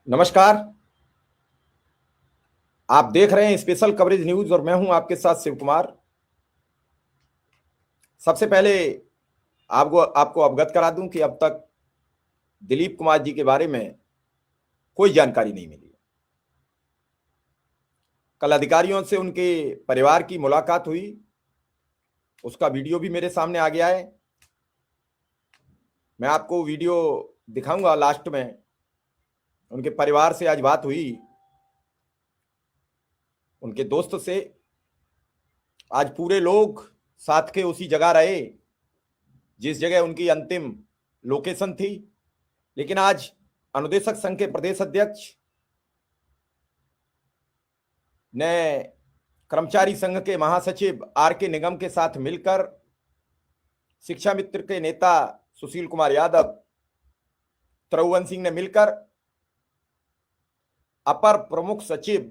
नमस्कार। आप देख रहे हैं स्पेशल कवरेज न्यूज और मैं हूं आपके साथ शिव कुमार। सबसे पहले आपको आपको अवगत करा दूं कि अब तक दिलीप कुमार जी के बारे में कोई जानकारी नहीं मिली। कल अधिकारियों से उनके परिवार की मुलाकात हुई, उसका वीडियो भी मेरे सामने आ गया है। मैं आपको वीडियो दिखाऊंगा लास्ट में। उनके परिवार से आज बात हुई, उनके दोस्त से। आज पूरे लोग साथ के उसी जगह रहे जिस जगह उनकी अंतिम लोकेशन थी। लेकिन आज अनुदेशक संघ के प्रदेश अध्यक्ष ने कर्मचारी संघ के महासचिव आर के निगम के साथ मिलकर शिक्षा मित्र के नेता सुशील कुमार यादव, त्रौवन सिंह ने मिलकर अपर प्रमुख सचिव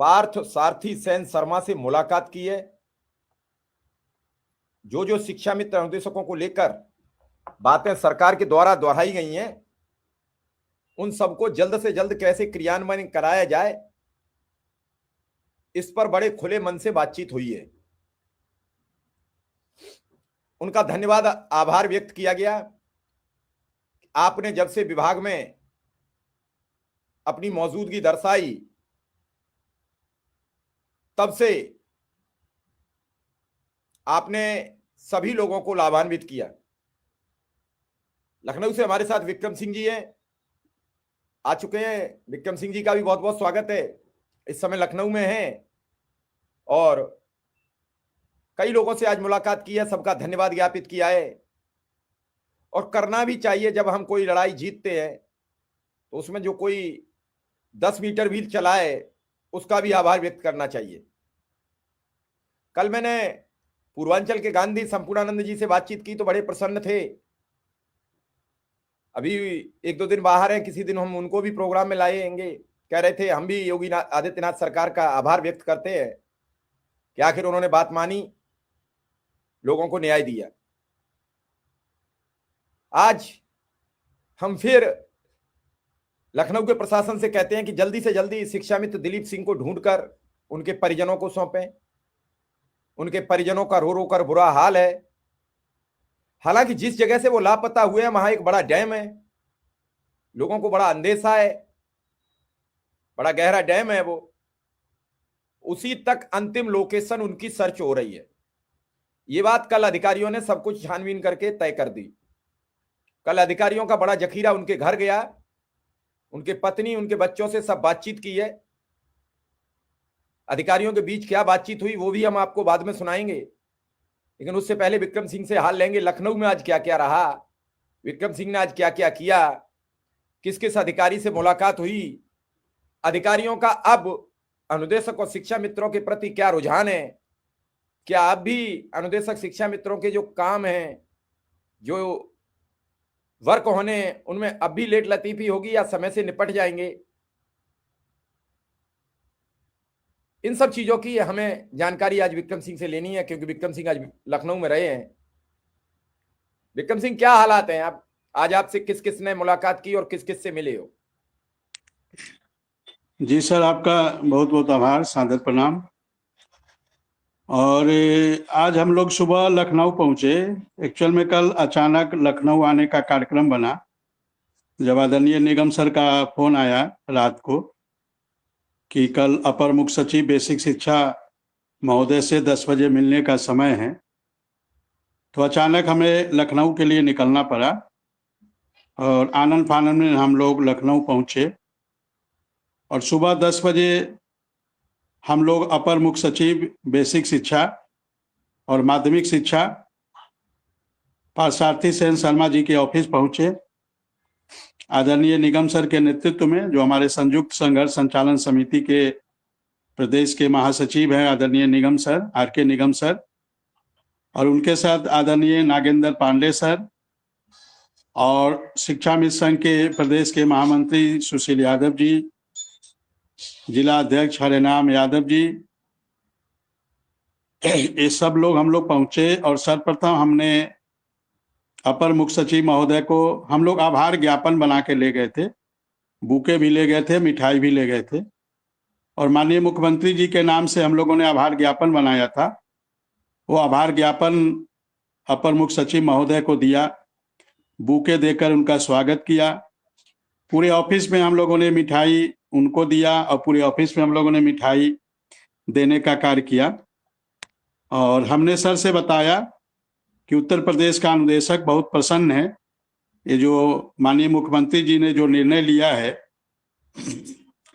पार्थ सारथी सेन शर्मा से मुलाकात की है। जो शिक्षा मित्र अनुदेशकों को लेकर बातें सरकार के द्वारा दोहराई गई हैं, उन सबको जल्द से जल्द कैसे क्रियान्वयन कराया जाए, इस पर बड़े खुले मन से बातचीत हुई है। उनका धन्यवाद, आभार व्यक्त किया गया। आपने जब से विभाग में अपनी मौजूदगी दर्शाई, तब से आपने सभी लोगों को लाभान्वित किया। लखनऊ से हमारे साथ विक्रम सिंह जी हैं, आ चुके हैं। विक्रम सिंह जी का भी बहुत बहुत स्वागत है। इस समय लखनऊ में हैं और कई लोगों से आज मुलाकात की है, सबका धन्यवाद ज्ञापित किया है। और करना भी चाहिए। जब हम कोई लड़ाई जीतते हैं तो उसमें जो कोई 10 मीटर भी चलाए, उसका भी आभार व्यक्त करना चाहिए। कल मैंने पूर्वांचल के गांधी संपूर्णानंद जी से बातचीत की तो बड़े प्रसन्न थे। अभी 1-2 दिन बाहर हैं, किसी दिन हम उनको भी प्रोग्राम में लाएंगे। कह रहे थे हम भी योगी आदित्यनाथ सरकार का आभार व्यक्त करते हैं कि आखिर उन्होंने बात मानी, लोगों को न्याय दिया। आज हम फिर लखनऊ के प्रशासन से कहते हैं कि जल्दी से जल्दी शिक्षा मित्र दिलीप सिंह को ढूंढकर उनके परिजनों को सौंपें। उनके परिजनों का रो रो कर बुरा हाल है। हालांकि जिस जगह से वो लापता हुए हैं वहां एक बड़ा डैम है, लोगों को बड़ा अंदेशा है, बड़ा गहरा डैम है। वो उसी तक अंतिम लोकेशन उनकी सर्च हो रही है। ये बात कल अधिकारियों ने सब कुछ छानबीन करके तय कर दी। कल अधिकारियों का बड़ा जखीरा उनके घर गया, उनके पत्नी, उनके बच्चों से सब बातचीत की है। अधिकारियों के बीच क्या बातचीत हुई वो भी हम आपको बाद में सुनाएंगे, लेकिन उससे पहले विक्रम सिंह से हाल लेंगे। लखनऊ में आज क्या क्या रहा, विक्रम सिंह ने आज क्या क्या किया, किस किस अधिकारी से मुलाकात हुई, अधिकारियों का अब अनुदेशक और शिक्षा मित्रों के प्रति क्या रुझान है, क्या अब भी अनुदेशक शिक्षा मित्रों के जो काम हैं, जो वर्क होने, उनमें अब भी लेट लतीफी होगी या समय से निपट जाएंगे। इन सब चीजों की हमें जानकारी आज विक्रम सिंह से लेनी है, क्योंकि विक्रम सिंह आज लखनऊ में रहे हैं। विक्रम सिंह, क्या हालात हैं? आप आज आपसे किस किस ने मुलाकात की और किस किस से मिले हो? जी सर, आपका बहुत बहुत आभार, सादर प्रणाम। और आज हम लोग सुबह लखनऊ पहुंचे। एक्चुअल में कल अचानक लखनऊ आने का कार्यक्रम बना, जब आदरणीय निगम सर का फोन आया रात को कि कल अपर मुख्य सचिव बेसिक शिक्षा महोदय से 10 बजे मिलने का समय है, तो अचानक हमें लखनऊ के लिए निकलना पड़ा। और आनन फानन में हम लोग लखनऊ पहुंचे और सुबह 10 बजे हम लोग अपर मुख्य सचिव बेसिक शिक्षा और माध्यमिक शिक्षा पार्थसारथी सेन शर्मा जी के ऑफिस पहुंचे। आदरणीय निगम सर के नेतृत्व में, जो हमारे संयुक्त संघर्ष संचालन समिति के प्रदेश के महासचिव हैं, आदरणीय निगम सर, आर के निगम सर, और उनके साथ आदरणीय नागेंद्र पांडे सर और शिक्षा मित्र संघ के प्रदेश के महामंत्री सुशील यादव जी, जिला अध्यक्ष हरेनाम यादव जी, ये सब लोग हम लोग पहुंचे। और सर्वप्रथम हमने अपर मुख्य सचिव महोदय को हम लोग आभार ज्ञापन बना के ले गए थे बुके भी ले गए थे, मिठाई भी ले गए थे। और माननीय मुख्यमंत्री जी के नाम से हम लोगों ने आभार ज्ञापन बनाया था। वो आभार ज्ञापन अपर मुख्य सचिव महोदय को दिया, बुके देकर उनका स्वागत किया। पूरे ऑफिस में हम लोगों ने मिठाई उनको दिया और पूरे ऑफिस में हम लोगों ने मिठाई देने का कार्य किया। और हमने सर से बताया कि उत्तर प्रदेश का अनुदेशक बहुत प्रसन्न है, ये जो माननीय मुख्यमंत्री जी ने जो निर्णय लिया है।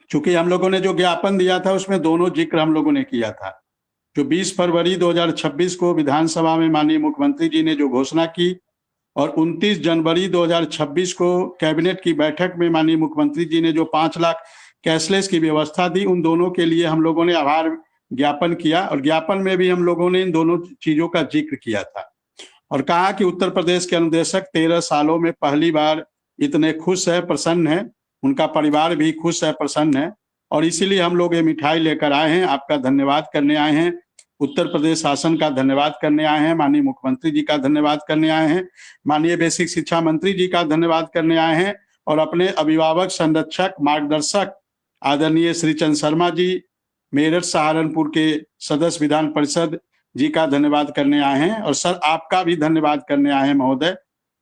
चूंकि हम लोगों ने जो ज्ञापन दिया था उसमें दोनों जिक्र हम लोगों ने किया था। जो 20 फरवरी 2026 को विधानसभा में माननीय मुख्यमंत्री जी ने जो घोषणा की और 29 जनवरी 2026 को कैबिनेट की बैठक में माननीय मुख्यमंत्री जी ने जो 5 लाख कैशलेस की व्यवस्था दी, उन दोनों के लिए हम लोगों ने आभार ज्ञापन किया। और ज्ञापन में भी हम लोगों ने इन दोनों चीजों का जिक्र किया था और कहा कि उत्तर प्रदेश के अनुदेशक 13 सालों में पहली बार इतने खुश है, प्रसन्न है, उनका परिवार भी खुश है, प्रसन्न है। और इसीलिए हम लोग ये मिठाई लेकर आए हैं, आपका धन्यवाद करने आए हैं, उत्तर प्रदेश शासन का धन्यवाद करने आए हैं, माननीय मुख्यमंत्री जी का धन्यवाद करने आए हैं, माननीय बेसिक शिक्षा मंत्री जी का धन्यवाद करने आए हैं और अपने अभिभावक, संरक्षक, मार्गदर्शक आदरणीय श्री चंद शर्मा जी, मेरठ सहारनपुर के सदस्य विधान परिषद जी का धन्यवाद करने आए हैं। और सर आपका भी धन्यवाद करने आए हैं महोदय,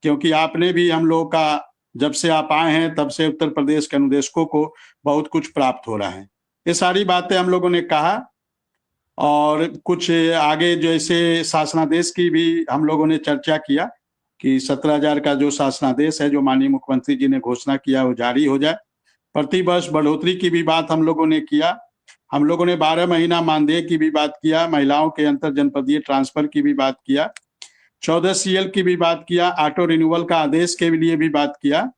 क्योंकि आपने भी हम लोगों का, जब से आप आए हैं तब से उत्तर प्रदेश के अनुदेशकों को बहुत कुछ प्राप्त हो रहा है। ये सारी बातें हम लोगों ने कहा और कुछ आगे जैसे शासनादेश की भी हम लोगों ने चर्चा किया कि 17,000 का जो शासनादेश है जो माननीय मुख्यमंत्री जी ने घोषणा किया वो जारी हो जाए। प्रति वर्ष बढ़ोतरी की भी बात हम लोगों ने किया। हम लोगों ने 12 महीना मानदेय की भी बात किया, महिलाओं के अंतर जनपदीय ट्रांसफर की भी बात किया, 14 CL की भी बात किया, ऑटो रिन्यूअल का आदेश के लिए भी बात किया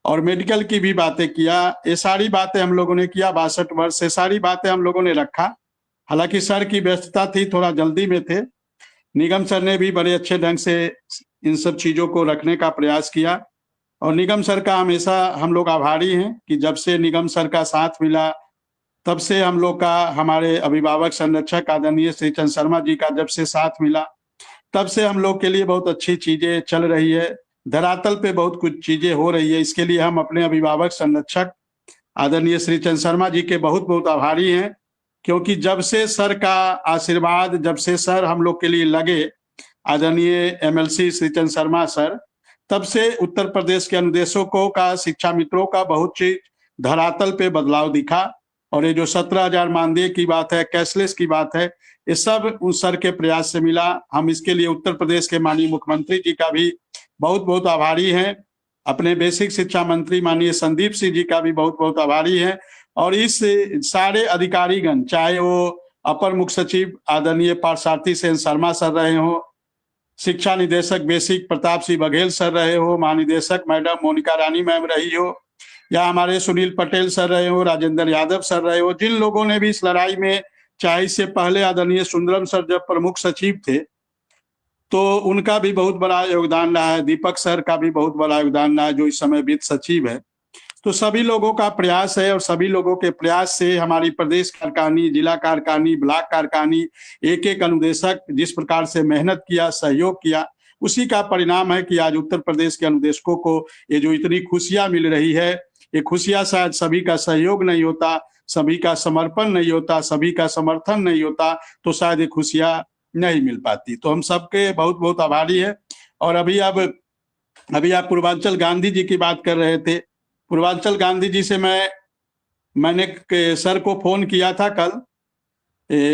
और मेडिकल की भी बातें किया। ये सारी बातें हम लोगों ने किया। 62 वर्ष से सारी बातें हम लोगों ने रखा। हालांकि सर की व्यस्तता थी, थोड़ा जल्दी में थे। निगम सर ने भी बड़े अच्छे ढंग से इन सब चीजों को रखने का प्रयास किया और निगम सर का हमेशा हम लोग आभारी हैं कि जब से निगम सर का साथ मिला तब से हम लोग का, हमारे अभिभावक संरक्षक आदरणीय श्री चंद शर्मा जी का जब से साथ मिला तब से हम लोग के लिए बहुत अच्छी चीजें चल रही है, धरातल पे बहुत कुछ चीजें हो रही है। इसके लिए हम अपने अभिभावक संरक्षक आदरणीय श्री चंद शर्मा जी के बहुत बहुत आभारी हैं, क्योंकि जब से सर का आशीर्वाद, जब से सर हम लोग के लिए लगे, आदरणीय MLC श्री चंद शर्मा सर, तब से उत्तर प्रदेश के अनुदेशकों का, शिक्षा मित्रों का बहुत चीज धरातल पे बदलाव दिखा। और ये जो 17,000 मानदेय की बात है, कैशलेस की बात है, ये सब उस सर के प्रयास से मिला। हम इसके लिए उत्तर प्रदेश के माननीय मुख्यमंत्री जी का भी बहुत बहुत आभारी हैं, अपने बेसिक शिक्षा मंत्री माननीय संदीप सिंह जी का भी बहुत बहुत आभारी हैं और इस सारे अधिकारीगण, चाहे वो अपर मुख्य सचिव आदरणीय पार्थसारथी सेन शर्मा सर रहे हो, शिक्षा निदेशक बेसिक प्रताप सिंह बघेल सर रहे हो, महानिदेशक मैडम मोनिका रानी मैम रही हो, या हमारे सुनील पटेल सर रहे हो, राजेंद्र यादव सर रहे हो, जिन लोगों ने भी इस लड़ाई में, चाहे इससे पहले आदरणीय सुंदरम सर जब प्रमुख सचिव थे तो उनका भी बहुत बड़ा योगदान रहा है, दीपक सर का भी बहुत बड़ा योगदान रहा है जो इस समय वित्त सचिव है। तो सभी लोगों का प्रयास है और सभी लोगों के प्रयास से हमारी प्रदेश कार्यकारिणी, जिला कार्यकारिणी, ब्लॉक कार्यकारिणी, एक एक अनुदेशक जिस प्रकार से मेहनत किया, सहयोग किया, उसी का परिणाम है कि आज उत्तर प्रदेश के अनुदेशकों को ये जो इतनी खुशियां मिल रही है, ये खुशियां शायद सभी का सहयोग नहीं होता, सभी का समर्पण नहीं होता, सभी का समर्थन नहीं होता तो शायद ये खुशियां नहीं मिल पाती। तो हम सबके बहुत बहुत आभारी है। और अभी आप पूर्वांचल गांधी जी की बात कर रहे थे। पूर्वांचल गांधी जी से मैंने सर को फोन किया था कल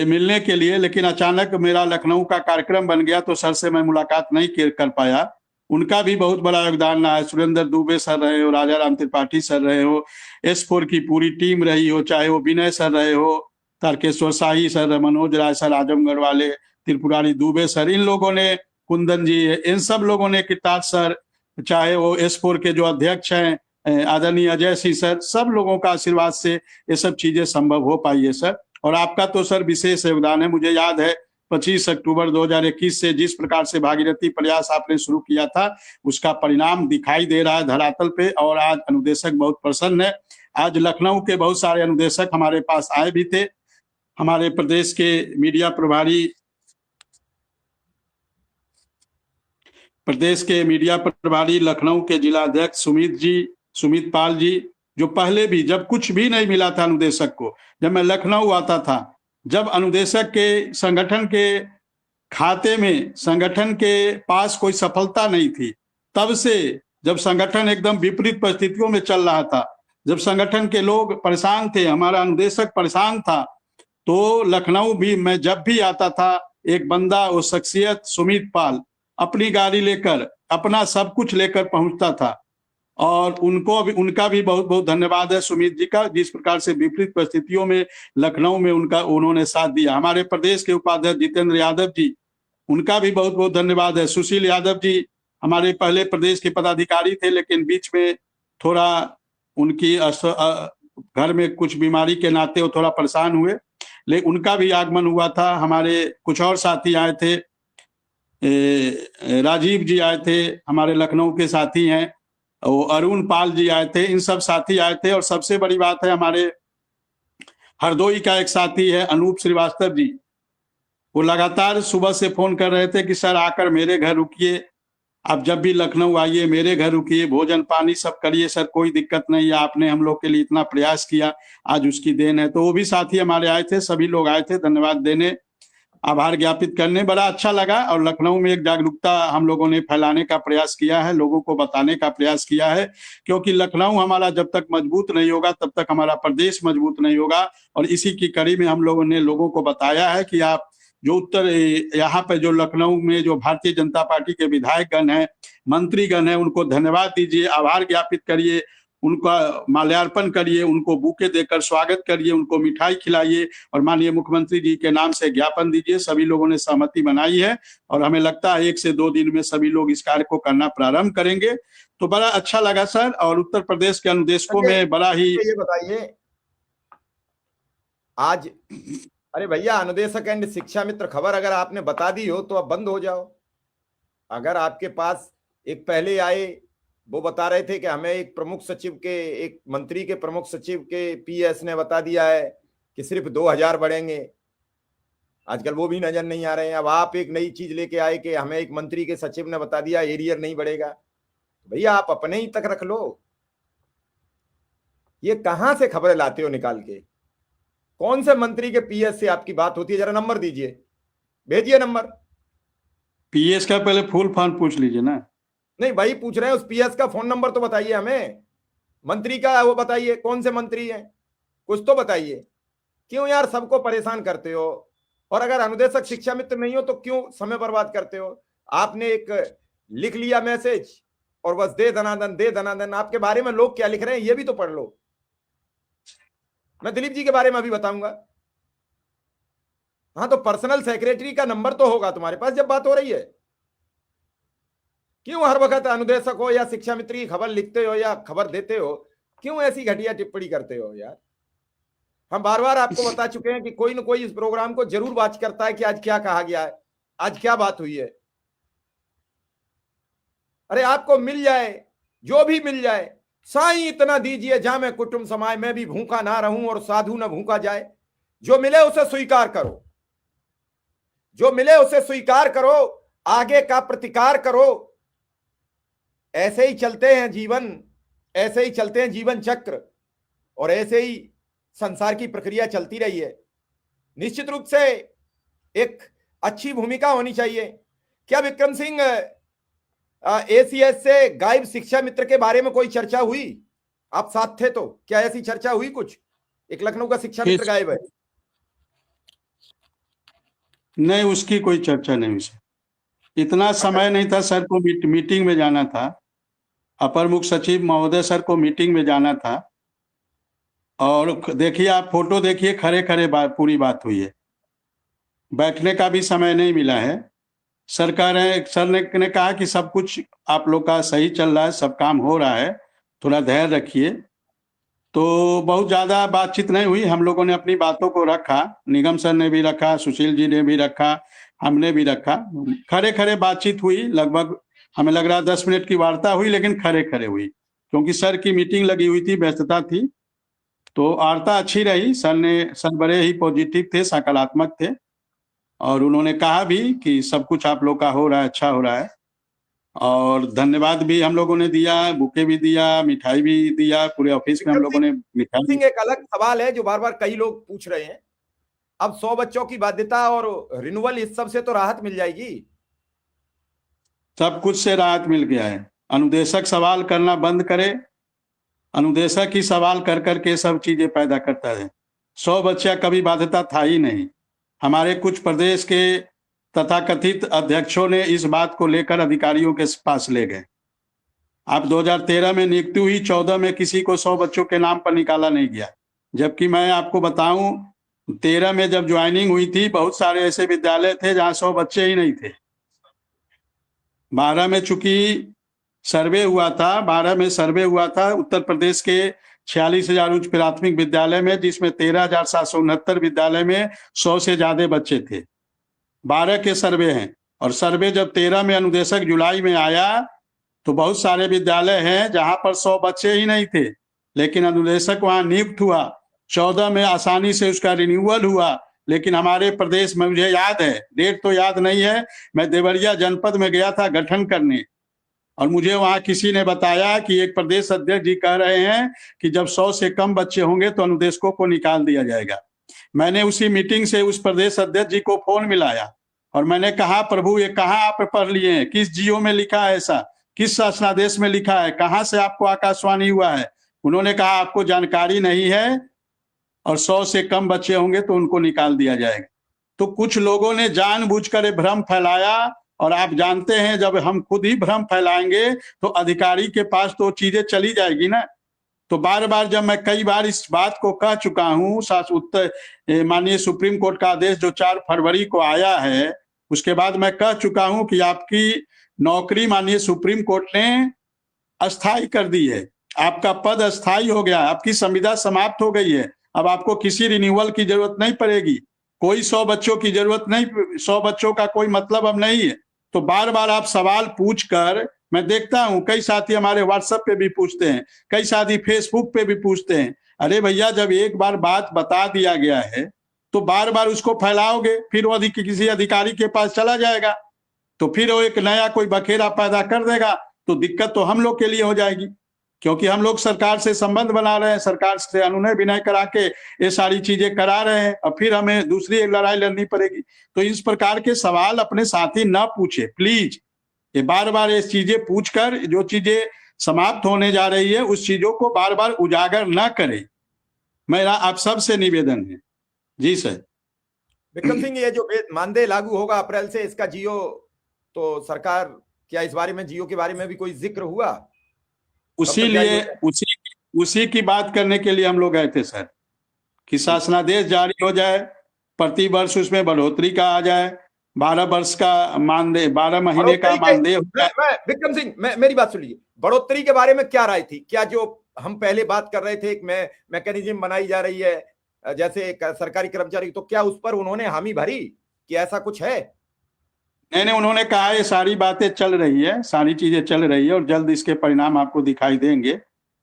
मिलने के लिए, लेकिन अचानक मेरा लखनऊ का कार्यक्रम बन गया तो सर से मैं मुलाकात नहीं कर पाया। उनका भी बहुत बड़ा योगदान रहा है। सुरेंद्र दुबे सर रहे हो, राजा राम त्रिपाठी सर रहे हो, S4 की पूरी टीम रही हो, चाहे वो विनय सर रहे हो, तारकेश्वर शाही सर, मनोज राय सर, आजमगढ़ वाले, त्रिपुरारी दुबे सर, इन लोगों ने, कुंदन जी, इन सब लोगों ने, किताब सर, चाहे वो S4 के जो अध्यक्ष हैं आदरणीय अजय सिंह सर, सब लोगों का आशीर्वाद से ये सब चीजें संभव हो पाई है सर। और आपका तो सर विशेष योगदान है। मुझे याद है 25 अक्टूबर 2021 से जिस प्रकार से भागीरथी प्रयास आपने शुरू किया था उसका परिणाम दिखाई दे रहा है धरातल पे और आज अनुदेशक बहुत प्रसन्न है। आज लखनऊ के बहुत सारे अनुदेशक हमारे पास आए भी थे। हमारे प्रदेश के मीडिया प्रभारी लखनऊ के जिला अध्यक्ष सुमित पाल जी, जो पहले भी जब कुछ भी नहीं मिला था अनुदेशक को, जब मैं लखनऊ आता था, जब अनुदेशक के संगठन के खाते में, संगठन के पास कोई सफलता नहीं थी, तब से जब संगठन एकदम विपरीत परिस्थितियों में चल रहा था, जब संगठन के लोग परेशान थे, हमारा अनुदेशक परेशान था, तो लखनऊ भी मैं जब भी आता था, एक बंदा, वो शख्सियत सुमित पाल, अपनी गाड़ी लेकर, अपना सब कुछ लेकर पहुंचता था। और उनको भी, उनका भी बहुत बहुत धन्यवाद है सुमित जी का, जिस प्रकार से विपरीत परिस्थितियों में लखनऊ में उन्होंने साथ दिया। हमारे प्रदेश के उपाध्यक्ष जितेंद्र यादव जी, उनका भी बहुत बहुत धन्यवाद है। सुशील यादव जी हमारे पहले प्रदेश के पदाधिकारी थे, लेकिन बीच में थोड़ा उनकी घर में कुछ बीमारी के नाते वो थोड़ा परेशान हुए, लेकिन उनका भी आगमन हुआ था। हमारे कुछ और साथी आए थे, राजीव जी आए थे, हमारे लखनऊ के साथी हैं, वो अरुण पाल जी आए थे, इन सब साथी आए थे। और सबसे बड़ी बात है, हमारे हरदोई का एक साथी है अनूप श्रीवास्तव जी, वो लगातार सुबह से फोन कर रहे थे कि सर आकर मेरे घर रुकिए, आप जब भी लखनऊ आइए मेरे घर रुकिए, भोजन पानी सब करिए सर, कोई दिक्कत नहीं है, आपने हम लोग के लिए इतना प्रयास किया, आज उसकी देन है। तो वो भी साथी हमारे आए थे, सभी लोग आए थे धन्यवाद देने, आभार ज्ञापित करने। बड़ा अच्छा लगा। और लखनऊ में एक जागरूकता हम लोगों ने फैलाने का प्रयास किया है, लोगों को बताने का प्रयास किया है, क्योंकि लखनऊ हमारा जब तक मजबूत नहीं होगा तब तक हमारा प्रदेश मजबूत नहीं होगा। और इसी की कड़ी में हम लोगों ने लोगों को बताया है कि आप जो उत्तर यहाँ पे जो लखनऊ में जो भारतीय जनता पार्टी के विधायकगण हैं, मंत्रीगण हैं, उनको धन्यवाद दीजिए, आभार ज्ञापित करिए, उनका माल्यार्पण करिए, उनको बुके देकर स्वागत करिए, उनको मिठाई खिलाइए और माननीय मुख्यमंत्री जी के नाम से ज्ञापन दीजिए। सभी लोगों ने सहमति बनाई है और हमें लगता है 1 से 2 दिन में सभी लोग इस कार्य को करना प्रारंभ करेंगे। तो बड़ा अच्छा लगा सर। और उत्तर प्रदेश के अनुदेशकों में बड़ा ही, ये बताइए आज, अरे भैया अनुदेशक एंड शिक्षा मित्र खबर अगर आपने बता दी हो तो अब बंद हो जाओ। अगर आपके पास एक पहले आए, वो बता रहे थे कि हमें एक प्रमुख सचिव के, एक मंत्री के प्रमुख सचिव के पीएस ने बता दिया है कि सिर्फ 2000 बढ़ेंगे, आजकल वो भी नजर नहीं आ रहे हैं। अब आप एक नई चीज लेके आए कि हमें एक मंत्री के सचिव ने बता दिया एरियर नहीं बढ़ेगा। भैया आप अपने ही तक रख लो, ये कहां से खबरें लाते हो निकाल के? कौन से मंत्री के पीएस से आपकी बात होती है? जरा नंबर दीजिए, भेजिए नंबर। पीएस का पहले फुल फॉर्म पूछ लीजिए ना। नहीं वही पूछ रहे हैं, उस पीएस का फोन नंबर तो बताइए हमें, मंत्री का वो बताइए, कौन से मंत्री हैं, कुछ तो बताइए। क्यों यार सबको परेशान करते हो? और अगर अनुदेशक शिक्षा मित्र नहीं हो तो क्यों समय बर्बाद करते हो? आपने एक लिख लिया मैसेज और बस दे धनादन दे धनादन। आपके बारे में लोग क्या लिख रहे हैं ये भी तो पढ़ लो। मैं दिलीप जी के बारे में अभी बताऊंगा। हाँ तो पर्सनल सेक्रेटरी का नंबर तो होगा तुम्हारे पास जब बात हो रही है। क्यों हर वक्त अनुदेशक हो या शिक्षा मित्र की खबर लिखते हो या खबर देते हो, क्यों ऐसी घटिया टिप्पणी करते हो यार? हम बार बार आपको बता चुके हैं कि कोई न कोई इस प्रोग्राम को जरूर वाच करता है कि आज क्या कहा गया है, आज क्या बात हुई है। अरे आपको मिल जाए, जो भी मिल जाए, साईं इतना दीजिए जामे कुटुंब समाए, मैं भी भूखा ना रहूं और साधु ना भूखा जाए। जो मिले उसे स्वीकार करो, जो मिले उसे स्वीकार करो, आगे का प्रतिकार करो। ऐसे ही चलते हैं जीवन, ऐसे ही चलते हैं जीवन चक्र, और ऐसे ही संसार की प्रक्रिया चलती रही है। निश्चित रूप से एक अच्छी भूमिका होनी चाहिए। क्या विक्रम सिंह एसीएस से गायब शिक्षा मित्र के बारे में कोई चर्चा हुई? आप साथ थे तो क्या ऐसी चर्चा हुई कुछ? एक लखनऊ का शिक्षा मित्र गायब है। नहीं, उसकी कोई चर्चा नहीं हुई। इतना समय नहीं था सर को, मीटिंग में जाना था, अपर मुख्य सचिव महोदय सर को मीटिंग में जाना था। और देखिए आप फोटो देखिए, खड़े खड़े पूरी बात हुई है, बैठने का भी समय नहीं मिला है। सर ने कहा कि सब कुछ आप लोग का सही चल रहा है, सब काम हो रहा है, थोड़ा धैर्य रखिए। तो बहुत ज्यादा बातचीत नहीं हुई, हम लोगों ने अपनी बातों को रखा, निगम सर ने भी रखा, सुशील जी ने भी रखा, हमने भी रखा। खड़े खड़े बातचीत हुई, लगभग हमें लग रहा 10 मिनट की वार्ता हुई, लेकिन खड़े खड़े हुई, क्योंकि सर की मीटिंग लगी हुई थी, व्यस्तता थी। तो वार्ता अच्छी रही। सर बड़े ही पॉजिटिव थे, सकारात्मक थे, और उन्होंने कहा भी कि सब कुछ आप लोग का हो रहा है, अच्छा हो रहा है। और धन्यवाद भी हम लोगों ने दिया, बुके भी दिया, मिठाई भी दिया, पूरे ऑफिस में हम लोगों ने मिठाई। सिंह, एक अलग सवाल है जो बार बार कई लोग पूछ रहे हैं। अब 100 बच्चों की बाध्यता और रिन्यूअल, इस सब से तो राहत मिल जाएगी। सब कुछ से राहत मिल गया है। अनुदेशक सवाल करना बंद करे, अनुदेशक ही सवाल कर करके सब चीजें पैदा करता है। 100 बच्चा कभी बाध्यता था ही नहीं। हमारे कुछ प्रदेश के तथाकथित अध्यक्षों ने इस बात को लेकर अधिकारियों के पास ले गए। आप 2013 में नियुक्ति हुई, 14 में किसी को 100 बच्चों के नाम पर निकाला नहीं गया। जबकि मैं आपको बताऊं, 13 में जब ज्वाइनिंग हुई थी, बहुत सारे ऐसे विद्यालय थे जहां 100 बच्चे ही नहीं थे। 12 में चूंकि सर्वे हुआ था, 12 में सर्वे हुआ था उत्तर प्रदेश के 46,000 उच्च प्राथमिक विद्यालय में, जिसमें 13,769 विद्यालय में 100 से ज्यादा बच्चे थे। 12 के सर्वे हैं, और सर्वे जब 13 में अनुदेशक जुलाई में आया तो बहुत सारे विद्यालय हैं जहां पर 100 बच्चे ही नहीं थे, लेकिन अनुदेशक वहां नियुक्त हुआ। 14 में आसानी से उसका रिन्यूअल हुआ। लेकिन हमारे प्रदेश में, मुझे याद है, डेट तो याद नहीं है, मैं देवरिया जनपद में गया था गठन करने, और मुझे वहां किसी ने बताया कि एक प्रदेश अध्यक्ष जी कह रहे हैं कि जब 100 से कम बच्चे होंगे तो अनुदेशकों को निकाल दिया जाएगा। मैंने उसी मीटिंग से उस प्रदेश अध्यक्ष जी को फोन मिलाया और मैंने कहा, प्रभु ये कहाँ आप पढ़ लिए हैं, किस जियो में लिखा है ऐसा, किस शासनादेश में लिखा है, कहाँ से आपको आकाशवाणी हुआ है? उन्होंने कहा आपको जानकारी नहीं है, और 100 से कम बच्चे होंगे तो उनको निकाल दिया जाएगा। तो कुछ लोगों ने जानबूझकर भ्रम फैलाया, और आप जानते हैं जब हम खुद ही भ्रम फैलाएंगे तो अधिकारी के पास तो चीजें चली जाएगी ना। तो बार बार जब मैं कई बार इस बात को कह चुका हूँ, माननीय सुप्रीम कोर्ट का आदेश जो 4 फरवरी को आया है, उसके बाद मैं कह चुका हूँ कि आपकी नौकरी माननीय सुप्रीम कोर्ट ने अस्थायी कर दी है, आपका पद अस्थायी हो गया, आपकी संविदा समाप्त हो गई है। अब आपको किसी रिन्यूअल की जरूरत नहीं पड़ेगी, कोई 100 बच्चों की जरूरत नहीं, 100 बच्चों का कोई मतलब अब नहीं है। तो बार बार आप सवाल पूछकर, मैं देखता हूं कई साथी हमारे व्हाट्सएप पे भी पूछते हैं, कई साथी फेसबुक पे भी पूछते हैं। अरे भैया, जब एक बार बात बता दिया गया है तो बार बार उसको फैलाओगे, फिर वो किसी अधिकारी के पास चला जाएगा, तो फिर वो एक नया कोई बखेरा पैदा कर देगा, तो दिक्कत तो हम लोग के लिए हो जाएगी। क्योंकि हम लोग सरकार से संबंध बना रहे हैं, सरकार से अनुनय विनय करा के ये सारी चीजें करा रहे हैं, और फिर हमें दूसरी एक लड़ाई लड़नी पड़ेगी। तो इस प्रकार के सवाल अपने साथी ना पूछे प्लीज। ये बार बार ये चीजें पूछकर जो चीजें समाप्त होने जा रही है उस चीजों को बार बार उजागर ना करे, मेरा आप सबसे निवेदन है। जी सर। विक्रम सिंह, ये जो मानदेय लागू होगा अप्रैल से, इसका जियो तो सरकार, क्या इस बारे में जियो के बारे में भी कोई जिक्र हुआ? उसी की बात करने के लिए हम लोग गए थे सर, कि शासनादेश जारी हो जाए, प्रति वर्ष उसमें बढ़ोतरी का आ जाए, 12 वर्ष का मानदेय, 12 महीने का मानदेय। विक्रम सिंह, मेरी बात सुनिए, बढ़ोतरी के बारे में क्या राय थी? क्या जो हम पहले बात कर रहे थे, एक मैकेनिज्म बनाई जा रही है जैसे एक सरकारी कर्मचारी, तो क्या उस पर उन्होंने हामी भरी कि ऐसा कुछ है? नहीं, उन्होंने कहा ये सारी बातें चल रही है, सारी चीजें चल रही है, और जल्द इसके परिणाम आपको दिखाई देंगे।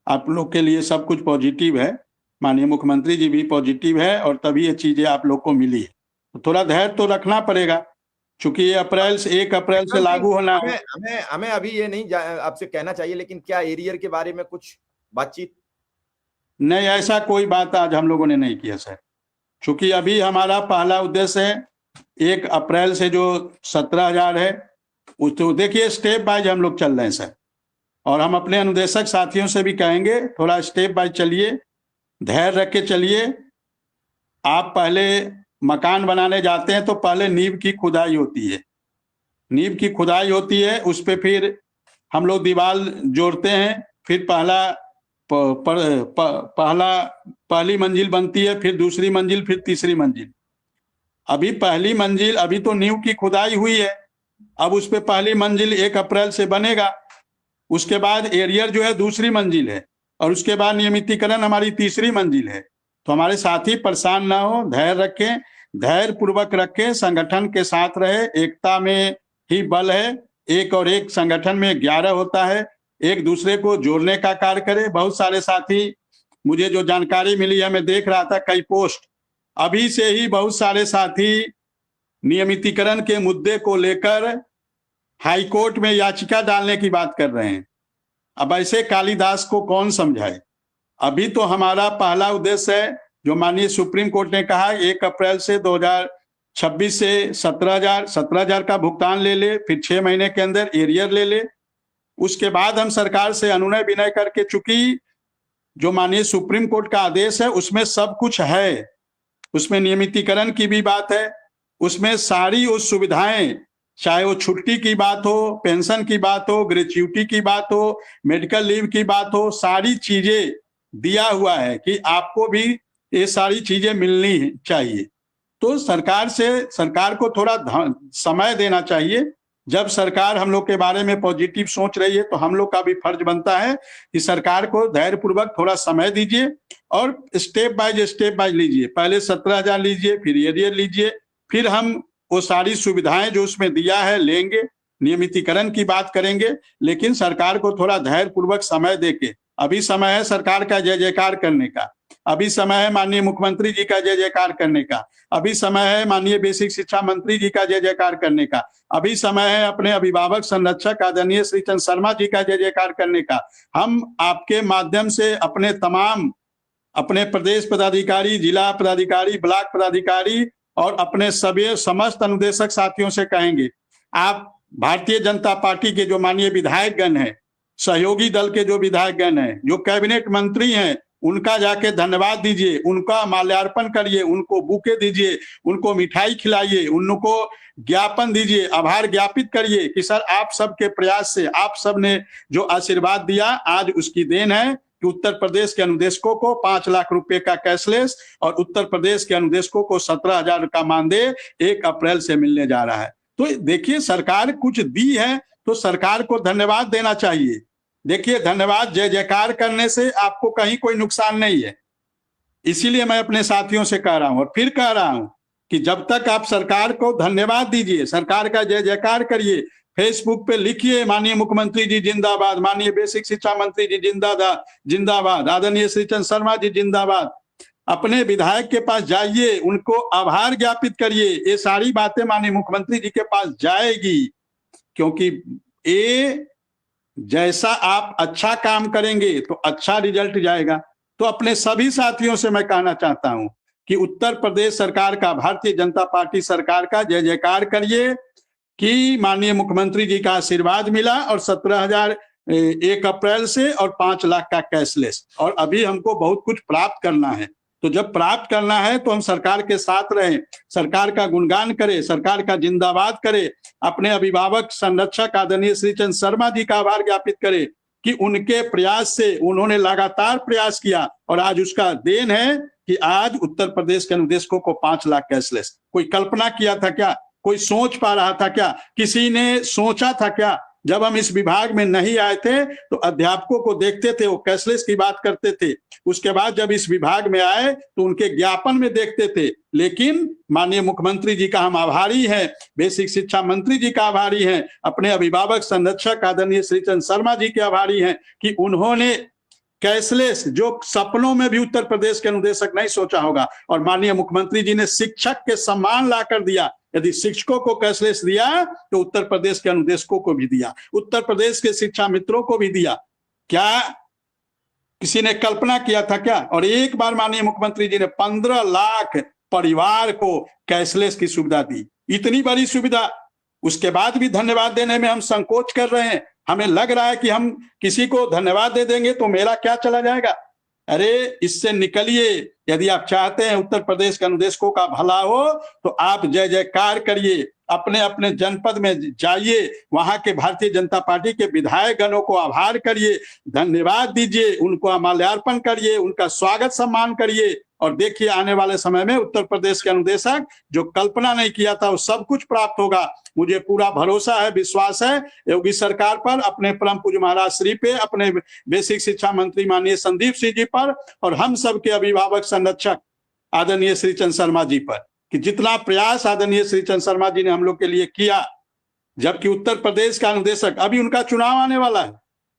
आप लोग के लिए सब कुछ पॉजिटिव है, माननीय मुख्यमंत्री जी भी पॉजिटिव है, और तभी ये चीजें आप लोग को मिली है। तो थोड़ा धैर्य तो रखना पड़ेगा, चूंकि ये 1 अप्रैल से लागू होना है। हमें अभी ये नहीं आपसे कहना चाहिए, लेकिन क्या एरियर के बारे में कुछ बातचीत? नहीं, ऐसा कोई बात आज हम लोगों ने नहीं किया सर, चूंकि अभी हमारा पहला उद्देश्य है 1 अप्रैल से जो 17,000 है, तो देखिए स्टेप बाय हम लोग चल रहे हैं सर, और हम अपने अनुदेशक साथियों से भी कहेंगे थोड़ा स्टेप बाय चलिए, धैर्य रख के चलिए। आप पहले मकान बनाने जाते हैं तो पहले नींव की खुदाई होती है, नींव की खुदाई होती है, उस पे फिर हम लोग दीवार जोड़ते हैं, फिर पहली मंजिल बनती है, फिर दूसरी मंजिल, फिर तीसरी मंजिल। अभी पहली मंजिल, अभी तो नींव की खुदाई हुई है, अब उस पे पहली मंजिल 1 अप्रैल से बनेगा। उसके बाद एरियर जो है दूसरी मंजिल है, और उसके बाद नियमितीकरण हमारी तीसरी मंजिल है। तो हमारे साथी परेशान ना हो, धैर्य रखें, धैर्य पूर्वक रखें, संगठन के साथ रहे, एकता में ही बल है, एक और एक संगठन में 11 होता है, एक दूसरे को जोड़ने का कार्य करे। बहुत सारे साथी, मुझे जो जानकारी मिली है, मैं देख रहा था कई पोस्ट, अभी से ही बहुत सारे साथी नियमितीकरण के मुद्दे को लेकर हाईकोर्ट में याचिका डालने की बात कर रहे हैं। अब ऐसे कालिदास को कौन समझाए? अभी तो हमारा पहला उद्देश्य है, जो माननीय सुप्रीम कोर्ट ने कहा 1 अप्रैल से 2026 से 17,000 का भुगतान ले ले, फिर 6 महीने के अंदर एरियर ले ले। उसके बाद हम सरकार से अनुनय विनय करके, चूंकि जो माननीय सुप्रीम कोर्ट का आदेश है उसमें सब कुछ है, उसमें नियमितीकरण की भी बात है, उसमें सारी उस सुविधाएं, चाहे वो छुट्टी की बात हो, पेंशन की बात हो, ग्रेच्युटी की बात हो, मेडिकल लीव की बात हो, सारी चीजें दिया हुआ है कि आपको भी ये सारी चीजें मिलनी चाहिए। तो सरकार को थोड़ा समय देना चाहिए। जब सरकार हम लोग के बारे में पॉजिटिव सोच रही है तो हम लोग का भी फर्ज बनता है कि सरकार को धैर्यपूर्वक थोड़ा समय दीजिए और स्टेप बाय लीजिए। पहले 17,000 लीजिए, फिर एरियर लीजिए, फिर हम वो सारी सुविधाएं जो उसमें दिया है लेंगे, नियमितीकरण की बात करेंगे। लेकिन सरकार को थोड़ा धैर्यपूर्वक समय देके, अभी समय है सरकार का जय जयकार करने का, अभी समय है माननीय मुख्यमंत्री जी का जय जयकार करने का, अभी समय है माननीय बेसिक शिक्षा मंत्री जी का जय जयकार करने का, अभी समय है अपने अभिभावक संरक्षक आदरणीय श्री चंद्र शर्मा जी का जय जयकार करने का। हम आपके माध्यम से अपने प्रदेश पदाधिकारी, जिला पदाधिकारी, ब्लॉक पदाधिकारी और अपने सभी समस्त अनुदेशक साथियों से कहेंगे, आप भारतीय जनता पार्टी के जो माननीय विधायकगण हैं, सहयोगी दल के जो विधायकगण हैं, जो कैबिनेट मंत्री हैं, उनका जाके धन्यवाद दीजिए, उनका माल्यार्पण करिए, उनको बुके दीजिए, उनको मिठाई खिलाइए, उनको ज्ञापन दीजिए, आभार ज्ञापित करिए कि सर आप सबके प्रयास से आप सब ने जो आशीर्वाद दिया, आज उसकी देन है कि उत्तर प्रदेश के अनुदेशकों को 5 लाख रुपए का कैशलेस और उत्तर प्रदेश के अनुदेशकों को 17,000 का मानदेय 1 अप्रैल से मिलने जा रहा है। तो देखिए, सरकार कुछ दी है तो सरकार को धन्यवाद देना चाहिए। देखिए, धन्यवाद जय जयकार करने से आपको कहीं कोई नुकसान नहीं है। इसीलिए मैं अपने साथियों से कह रहा हूं और फिर कह रहा हूं कि जब तक आप सरकार को धन्यवाद दीजिए, सरकार का जय जयकार करिए, फेसबुक पे लिखिए माननीय मुख्यमंत्री जी जिंदाबाद, माननीय बेसिक शिक्षा मंत्री जी जिंदाबाद, आदरणीय श्री चंद्र शर्मा जी जिंदाबाद। अपने विधायक के पास जाइए, उनको आभार ज्ञापित करिए। ये सारी बातें माननीय मुख्यमंत्री जी के पास जाएगी, क्योंकि ये जैसा आप अच्छा काम करेंगे तो अच्छा रिजल्ट जाएगा। तो अपने सभी साथियों से मैं कहना चाहता हूं कि उत्तर प्रदेश सरकार का, भारतीय जनता पार्टी सरकार का जय जयकार करिए कि माननीय मुख्यमंत्री जी का आशीर्वाद मिला और 17,000 1 अप्रैल से और 5 लाख का कैशलेस। और अभी हमको बहुत कुछ प्राप्त करना है, तो जब प्राप्त करना है तो हम सरकार के साथ रहें, सरकार का गुणगान करें, सरकार का जिंदाबाद करें, अपने अभिभावक संरक्षक आदरणीय श्री चंद्र शर्मा जी का आभार ज्ञापित करें कि उनके प्रयास से, उन्होंने लगातार प्रयास किया और आज उसका देन है कि आज उत्तर प्रदेश के अनुदेशकों को 5 लाख कैशलेस। कोई कल्पना किया था क्या? कोई सोच पा रहा था क्या? किसी ने सोचा था क्या? जब हम इस विभाग में नहीं आए थे तो अध्यापकों को देखते थे, वो कैशलेस की बात करते थे। उसके बाद जब इस विभाग में आए तो उनके ज्ञापन में देखते थे। लेकिन माननीय मुख्यमंत्री जी का हम आभारी हैं, बेसिक शिक्षा मंत्री जी का आभारी हैं, अपने अभिभावक संरक्षक आदरणीय श्री चंद्र शर्मा जी के आभारी हैं कि उन्होंने कैशलेस, जो सपनों में भी उत्तर प्रदेश के अनुदेशक नहीं सोचा होगा, और माननीय मुख्यमंत्री जी ने शिक्षक के सम्मान ला कर दिया। यदि शिक्षकों को कैशलेस दिया तो उत्तर प्रदेश के अनुदेशकों को भी दिया, उत्तर प्रदेश के शिक्षा मित्रों को भी दिया। क्या किसी ने कल्पना किया था क्या? और एक बार माननीय मुख्यमंत्री जी ने 15 लाख परिवार को कैशलेस की सुविधा दी। इतनी बड़ी सुविधा, उसके बाद भी धन्यवाद देने में हम संकोच कर रहे हैं। हमें लग रहा है कि हम किसी को धन्यवाद दे देंगे तो मेरा क्या चला जाएगा। अरे, इससे निकलिए। यदि आप चाहते हैं उत्तर प्रदेश के अनुदेशकों का भला हो तो आप जय जयकार करिए, अपने अपने जनपद में जाइए, वहां के भारतीय जनता पार्टी के विधायकगणों को आभार करिए, धन्यवाद दीजिए, उनको माल्यार्पण करिए, उनका स्वागत सम्मान करिए। और देखिए, आने वाले समय में उत्तर प्रदेश के अनुदेशक जो कल्पना नहीं किया था वो सब कुछ प्राप्त होगा। मुझे पूरा भरोसा है, विश्वास है योगी सरकार पर, अपने परम पूज्य महाराज श्री पे, अपने बेसिक शिक्षा मंत्री माननीय संदीप सिंह जी पर, और हम सब के अभिभावक संरक्षक आदरणीय श्री चंद्र शर्मा जी पर, कि जितना प्रयास आदरणीय श्री चंद्र शर्मा जी ने हम लोग के लिए किया। जबकि उत्तर प्रदेश का अनुदेशक, अभी उनका चुनाव आने वाला है,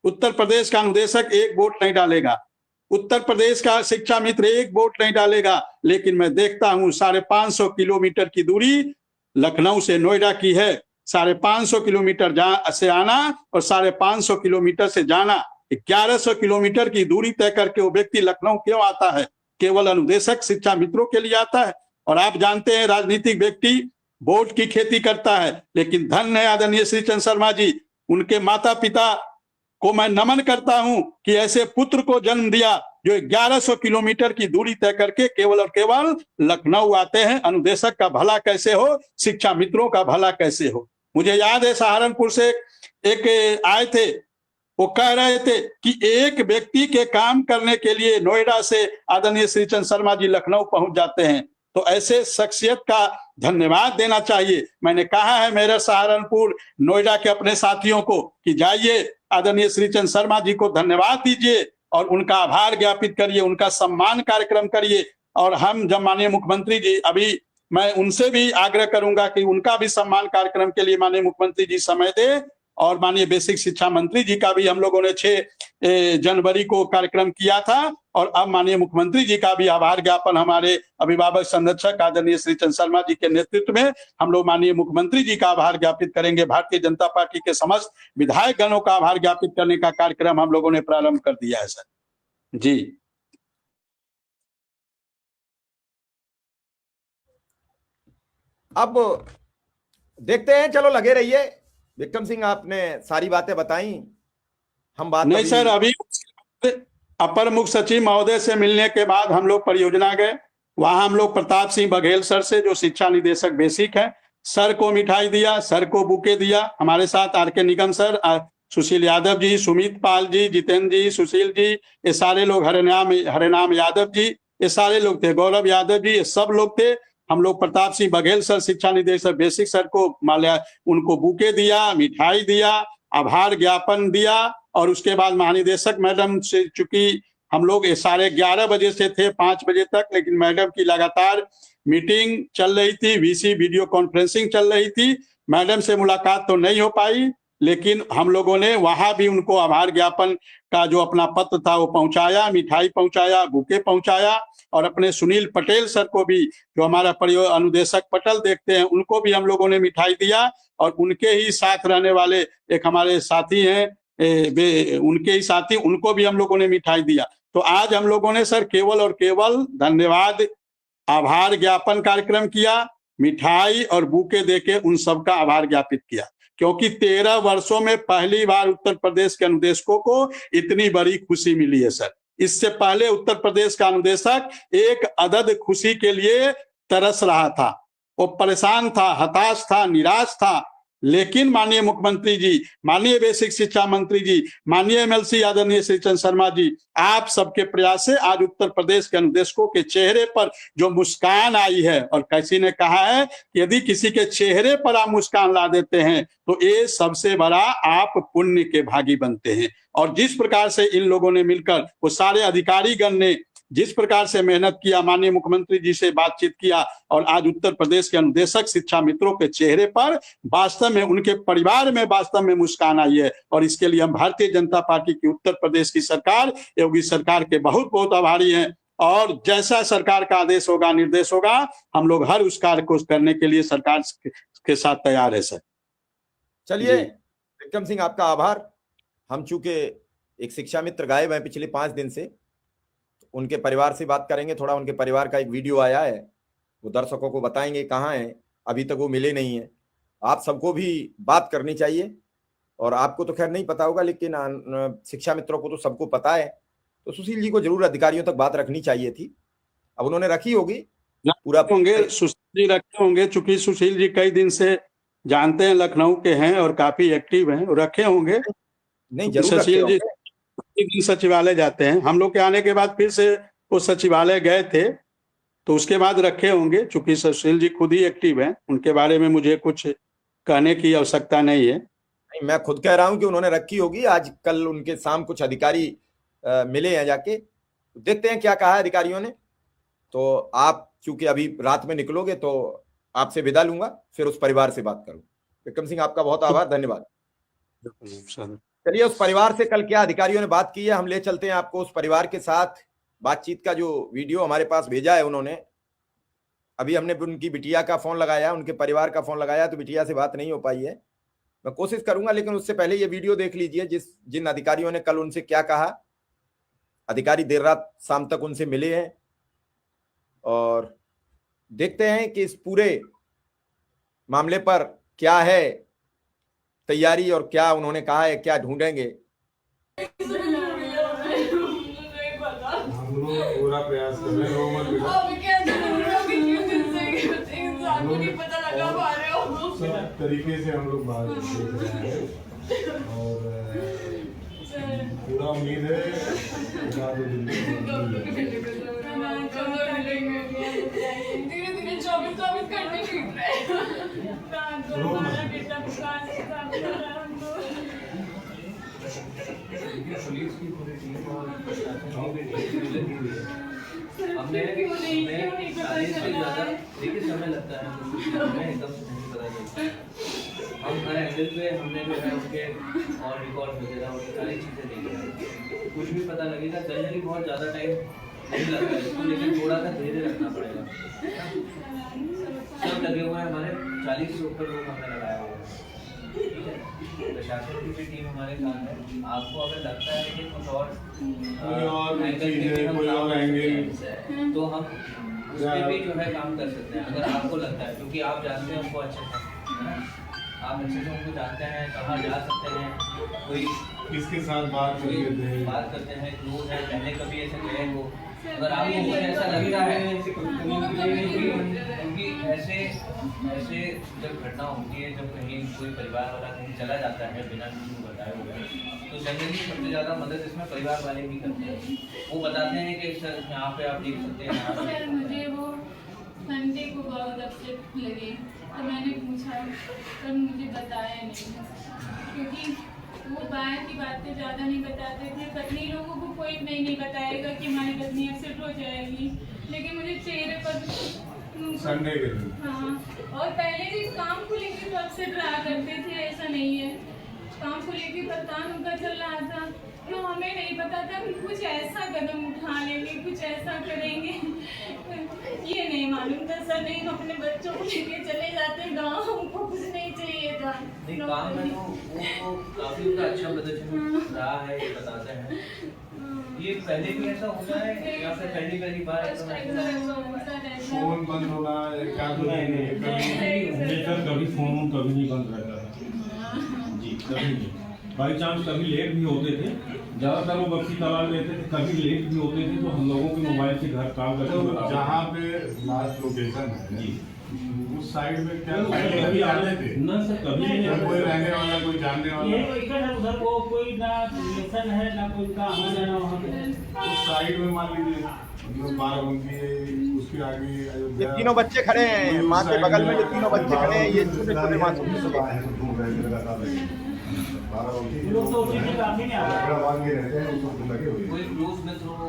उत्तर प्रदेश का अनुदेशक 1 वोट नहीं डालेगा, उत्तर प्रदेश का शिक्षा मित्र 1 वोट नहीं डालेगा। लेकिन मैं देखता हूं 550 किलोमीटर की दूरी लखनऊ से नोएडा की है, 550 किलोमीटर से आना और 550 किलोमीटर से जाना, 1100 किलोमीटर की दूरी तय करके वो व्यक्ति लखनऊ क्यों आता है? केवल अनुदेशक शिक्षा मित्रों के लिए आता है। और आप जानते हैं राजनीतिक व्यक्ति वोट की खेती करता है, लेकिन धन्य है आदरणीय श्री चंद्र शर्मा जी, उनके माता पिता को मैं नमन करता हूं कि ऐसे पुत्र को जन्म दिया जो 1100 किलोमीटर की दूरी तय करके केवल और केवल लखनऊ आते हैं। अनुदेशक का भला कैसे हो, शिक्षा मित्रों का भला कैसे हो। मुझे याद है सहारनपुर से एक आए थे, वो कह रहे थे कि एक व्यक्ति के काम करने के लिए नोएडा से आदरणीय श्री चंद्र शर्मा जी लखनऊ पहुंच जाते हैं। तो ऐसे शख्सियत का धन्यवाद देना चाहिए। मैंने कहा है मेरे सहारनपुर नोएडा के अपने साथियों को कि जाइए आदरणीय श्री चंद्र शर्मा जी को धन्यवाद दीजिए और उनका आभार ज्ञापित करिए, उनका सम्मान कार्यक्रम करिए। और हम जब माननीय मुख्यमंत्री जी, अभी मैं उनसे भी आग्रह करूंगा कि उनका भी सम्मान कार्यक्रम के लिए माननीय मुख्यमंत्री जी समय दे। और माननीय बेसिक शिक्षा मंत्री जी का भी हम लोगों ने 6 जनवरी को कार्यक्रम किया था। और अब माननीय मुख्यमंत्री जी का भी आभार ज्ञापन हमारे अभिभावक संरक्षक आदरणीय श्री चंद्र शर्मा जी के नेतृत्व में हम लोग माननीय मुख्यमंत्री जी का आभार ज्ञापित करेंगे। भारतीय जनता पार्टी के समस्त विधायक गणों का आभार ज्ञापित करने का कार्यक्रम हम लोगों ने प्रारंभ कर दिया है सर जी। अब देखते हैं, चलो लगे रहिए। विक्रम सिंह आपने सारी बातें बताई, हम बात नहीं सर, अभी अपर मुख्य सचिव महोदय से मिलने के बाद हम लोग परियोजना गए। वहां हम लोग प्रताप सिंह बघेल सर से, जो शिक्षा निदेशक बेसिक है, सर को मिठाई दिया, सर को बुके दिया। हमारे साथ आर.के. निगम सर, सुशील यादव जी, सुमित पाल जी, जितेंद्र जी, सुशील जी, ये सारे लोग, हरेनाम यादव जी, ये सारे लोग थे, गौरव यादव जी, ये सब लोग थे। हम लोग प्रताप सिंह बघेल सर शिक्षा निदेशक बेसिक सर को उनको बुके दिया, मिठाई दिया, आभार ज्ञापन दिया। और उसके बाद महानिदेशक मैडम से, चूंकि हम लोग 11:30 बजे से थे 5 बजे तक, लेकिन मैडम की लगातार मीटिंग चल रही थी, वीसी वीडियो कॉन्फ्रेंसिंग चल रही थी, मैडम से मुलाकात तो नहीं हो पाई। लेकिन हम लोगों ने वहां भी उनको आभार ज्ञापन का जो अपना पत्र था वो पहुंचाया, मिठाई पहुंचाया, बुके पहुंचाया। और अपने सुनील पटेल सर को भी, जो हमारा अनुदेशक पटल देखते हैं, उनको भी हम लोगों ने मिठाई दिया। और उनके ही साथ रहने वाले एक हमारे साथी हैं, उनके ही साथी, उनको भी हम लोगों ने मिठाई दिया। तो आज हम लोगों ने सर केवल और केवल धन्यवाद आभार ज्ञापन कार्यक्रम किया, मिठाई और बुके देके उन सबका आभार ज्ञापित किया। क्योंकि 13 वर्षों में पहली बार उत्तर प्रदेश के अनुदेशकों को इतनी बड़ी खुशी मिली है सर। इससे पहले उत्तर प्रदेश का अनुदेशक एक अदद खुशी के लिए तरस रहा था, वो परेशान था, हताश था, निराश था। लेकिन माननीय मुख्यमंत्री जी, माननीय बेसिक शिक्षा मंत्री जी, माननीय एमएलसी आदरणीय श्री चंद्र शर्मा जी, आप सबके प्रयास से आज उत्तर प्रदेश के अनुदेशकों के चेहरे पर जो मुस्कान आई है, और किसी ने कहा है कि यदि किसी के चेहरे पर आप मुस्कान ला देते हैं तो ये सबसे बड़ा आप पुण्य के भागी बनते हैं। और जिस प्रकार से इन लोगों ने मिलकर, वो सारे अधिकारीगण ने जिस प्रकार से मेहनत किया, माननीय मुख्यमंत्री जी से बातचीत किया, और आज उत्तर प्रदेश के अनुदेशक शिक्षा मित्रों के चेहरे पर वास्तव में, उनके परिवार में वास्तव में मुस्कान आई है। और इसके लिए हम भारतीय जनता पार्टी की उत्तर प्रदेश की सरकार, योगी सरकार के बहुत बहुत आभारी हैं। और जैसा सरकार का आदेश होगा, निर्देश होगा, हम लोग हर उस कार्य को करने के लिए सरकार के साथ तैयार है सर। चलिए विक्रम सिंह, आपका आभार। हम चूंकि एक शिक्षा मित्र गायब हैं पिछले 5 दिन से, उनके परिवार से बात करेंगे। थोड़ा उनके परिवार का एक वीडियो आया है, वो दर्शकों को बताएंगे कहाँ हैं, अभी तक वो मिले नहीं है। आप सबको भी बात करनी चाहिए, और आपको तो खैर नहीं पता होगा, लेकिन शिक्षा मित्रों को तो सबको पता है। तो सुशील जी को जरूर अधिकारियों तक बात रखनी चाहिए थी, अब उन्होंने रखी होगी। पूरा होंगे सुशील जी रखे होंगे, चूंकि सुशील जी कई दिन से जानते हैं, लखनऊ के हैं और काफी एक्टिव हैं, रखे होंगे। नहीं, जरूर सुशील जी सचिवालय जाते हैं, हम लोग के आने के बाद फिर से वो सचिवालय गए थे, तो उसके बाद रखे होंगे। चूंकि सुशील जी खुद ही एक्टिव हैं, उनके बारे में मुझे कुछ कहने की आवश्यकता नहीं है। नहीं, मैं खुद कह रहा हूं कि उन्होंने रखी होगी। आज कल उनके शाम कुछ अधिकारी मिले हैं जाके, देखते हैं क्या कहा है अधिकारियों ने। तो आप चूंकि अभी रात में निकलोगे तो आपसे विदा लूंगा, फिर उस परिवार से बात करूं। विक्रम सिंह, आपका बहुत आभार, धन्यवाद। चलिए, उस परिवार से कल क्या अधिकारियों ने बात की है, हम ले चलते हैं आपको उस परिवार के साथ। बातचीत का जो वीडियो हमारे पास भेजा है उन्होंने, अभी हमने उनकी बिटिया का फोन लगाया, उनके परिवार का फोन लगाया, तो बिटिया से बात नहीं हो पाई है। मैं कोशिश करूंगा, लेकिन उससे पहले ये वीडियो देख लीजिए जिन अधिकारियों ने कल उनसे क्या कहा। अधिकारी देर रात शाम तक उनसे मिले हैं और देखते हैं कि इस पूरे मामले पर क्या है तैयारी और क्या उन्होंने कहा है, क्या ढूंढेंगे। हम लोग पूरा प्रयास कर रहे हैं, रो मत बेटा। सब तरीके से हम लोग बात देख रहे हैं और पूरा उम्मीद है धीरे धीरे 24 घंटे बीत रहे पुलिस की पूरी टीम और प्रशासन की टीम लगी हुई है। हमने 40 से ज़्यादा देखिए समय लगता है, हमें एकदम से नहीं पता चलता। हम हर एंगल पे हमने जो है उनके और रिकॉर्ड वगैरह और सारी चीज़ें देखी हैं। कुछ भी पता लगेगा, जनरली बहुत ज़्यादा टाइम नहीं लगता है इसको, लेकिन थोड़ा सा धैर्य रखना पड़ेगा। सब लगे हुए हैं, हमारे 40 से ऊपर लोग हमने लगाया हुआ है। प्रशासन की भी टीम हमारे साथ है। आपको अगर लगता है कि कुछ और एंगल तो हम उस पर भी जो है काम कर सकते हैं, अगर आपको लगता है, क्योंकि आप जानते हैं उनको अच्छे से, है ना? आप अच्छे से उनको जानते हैं, कहाँ जा सकते हैं, कोई किसके साथ बात करते हैं, क्लोज है, पहले कभी ऐसे गए हो। अगर आपको कुछ ऐसा लग रहा है क्योंकि ऐसे जब घटना होती है, जब कहीं कोई परिवार वाला कहीं चला जाता है बिना किसी को बताए हुए, तो जनरली सबसे ज़्यादा मदद इसमें परिवार वाले भी करते हैं। वो बताते हैं कि सर यहाँ पे आप देख सकते हैं, यहाँ सर मुझे वो संडे को बहुत अपसेट लगे, तो मैंने पूछा पर मुझे बताया नहीं, क्योंकि वो बाहर की बातें ज़्यादा नहीं बताते थे। पत्नी लोगों को कोई नहीं बताएगा कि हमारी पत्नी अपसेट हो जाएगी, लेकिन मुझे चेहरे पर संडे के दिन हाँ, और पहले भी काम को लेकर तो अपसेट रहा करते थे, ऐसा नहीं है। काम को लेकर परेशान उनका चल रहा था, तो हमें नहीं पता था कि कुछ ऐसा कदम उठा लेंगे, कुछ ऐसा करेंगे, ये नहीं मालूम था। सर नहीं, हम अपने बच्चों को लेके चले जाते गाँव, हमको कुछ नहीं चाहिए था। नहीं, काम में वो काफी उनका अच्छा प्रदर्शन रहा है, ये बताते हैं। ये पहले भी ऐसा होता है या फिर पहली बार फोन बंद होना क्या कभी फोन कभी नहीं बंद रहता था जी, कभी नहीं। बाई चांस कभी लेट भी होते थे, ज़्यादातर वो बक्सी तालाब रहते थे, कभी लेट भी होते थे तो हम लोगों के मोबाइल से घर काम करके तो जहाँ पे लास्ट लोकेशन है जी, उस साइड में क्या कभी आते थे ना सर, कभी नहीं। कोई रहने वाला, कोई जानने वाला ये कोई इधर उधर वो कोई ना रिलेशन है ना कोई का आना जाना वहाँ पे। उस साइड में मान लीजिए जो बाराबंकी है, उसके आगे ये अयोध्या, तीनों बच्चे खड़े हैं, माँ के बगल में जो तीनों बच्चे खड़े हैं, ये छोटे छोटे मासूम से लोग तो उसी के काफी नहीं आ रहे। कोई क्लोज मित्र हो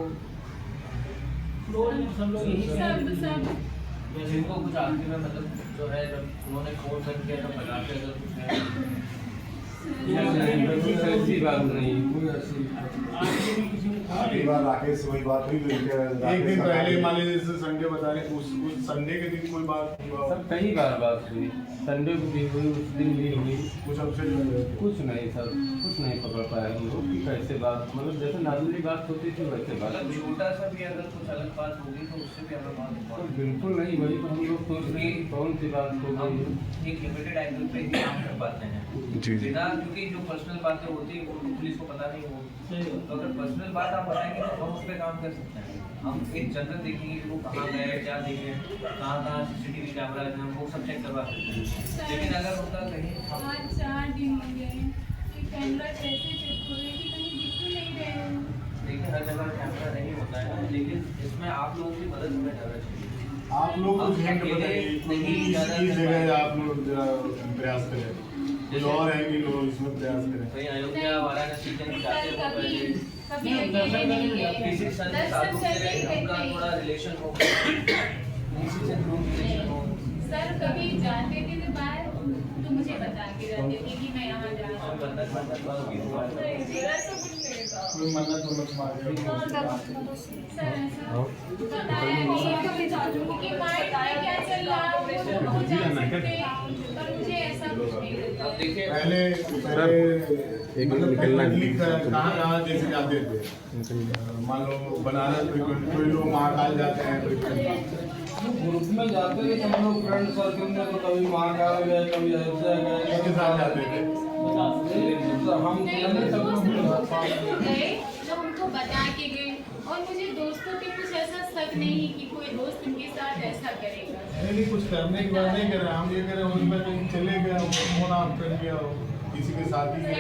सब लोग यही सब जिनको कुछ आखिरी में मतलब जो है जब उन्होंने फोन कर दिया तो बता के अगर कुछ है ऐसी बात नहीं। अगली बार राकेश वही बात हुई एक दिन पहले मान लीजिए जैसे संडे बता रहे, उस संडे के दिन कोई बात सर कई बार बात हुई, संडे को भी हुई, उस दिन भी हुई, कुछ अपसेट कुछ नहीं सर, कुछ नहीं पकड़ पाया हम लोग कि कैसे बात, मतलब जैसे नॉर्मली बात होती थी वैसे बात। मतलब छोटा सा भी अगर कुछ अलग बात होगी तो उससे भी हमें बात तो बिल्कुल नहीं, वही तो हम लोग सोच रहे हैं कौन सी बात हो हम गई। एक लिमिटेड एंगल पे ही काम कर पाते हैं बिना, क्योंकि जो पर्सनल बातें होती है वो पुलिस को पता नहीं होगी, तो अगर पर्सनल बात आप बताएंगे तो हम उस पर काम कर सकते हैं। हम एक जनरल देखेंगे कि वो कहाँ गए, क्या देखे, कहाँ CCTV कैमरा है, हम वो सब चेक करवा सकते हैं। लेकिन अगर उनका कहीं हम 4 दिन हो गए कि कैमरा कैसे चेक हो रहे कि कहीं दिख ही नहीं रहे हैं। देखिए हर जगह कैमरा नहीं होता है, लेकिन इसमें आप लोगों की मदद हमें ज़्यादा चाहिए। आप लोग कुछ हिंट बताइए, इस जगह आप लोग प्रयास करें, कुछ और है कि लोग इसमें प्रयास करें। कहीं अयोध्या वाराणसी कहीं जाते हो पहले कभी अकेले नहीं गए। किसी संत साधु से उनका थोड़ा रिलेशन हो, किसी से थ्रू रिलेशन हो। सर कभी जाते थे तो बाहर तो मुझे बता के जाते थे कि मैं यहाँ जा रहा हूँ। बंधन वाला भी हुआ है। मेरा तो कुछ नहीं था। कोई मन्नत वन्नत मांगे सर ऐसा बताया नहीं कि माइंड में क्या चल रहा है वो जान सकते हैं, पर मुझे ऐसा कुछ नहीं लगता। अब देखिए पहले मतलब दिल्ली कहाँ जैसे जाते थे, मान लो बनारस कोई लोग महाकाल जाते हैं, ग्रुप में जाते थे सब लोग फ्रेंड सर्कल में, तो कभी महाकाल गए, कभी अयोध्या गए, किसके साथ जाते थे? हम सब लोग गए जो हमको बता के गए, और मुझे दोस्तों के कुछ ऐसा शक नहीं कि कोई दोस्त उनके साथ ऐसा करेगा। नहीं कुछ करने की बात नहीं कर रहे, हम ये कह रहे हैं उसमें कहीं चले गए, फोन आप कर दिया हो किसी के साथ ही गए।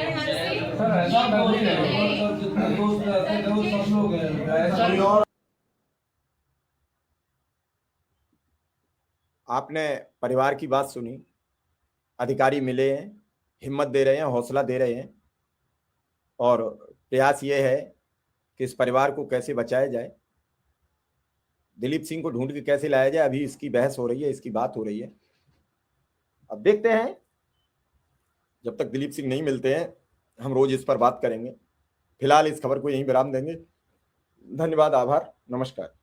सर ऐसा नहीं है, सर जितने दोस्त रहते थे वो सब लोग हैं ऐसा। कोई और आपने परिवार की बात सुनी, अधिकारी मिले हैं, हिम्मत दे रहे हैं, हौसला दे रहे हैं, और प्रयास ये है कि इस परिवार को कैसे बचाया जाए, दिलीप सिंह को ढूंढ के कैसे लाया जाए। अभी इसकी बहस हो रही है, इसकी बात हो रही है। अब देखते हैं, जब तक दिलीप सिंह नहीं मिलते हैं हम रोज इस पर बात करेंगे। फिलहाल इस खबर को यहीं विराम देंगे। धन्यवाद, आभार, नमस्कार।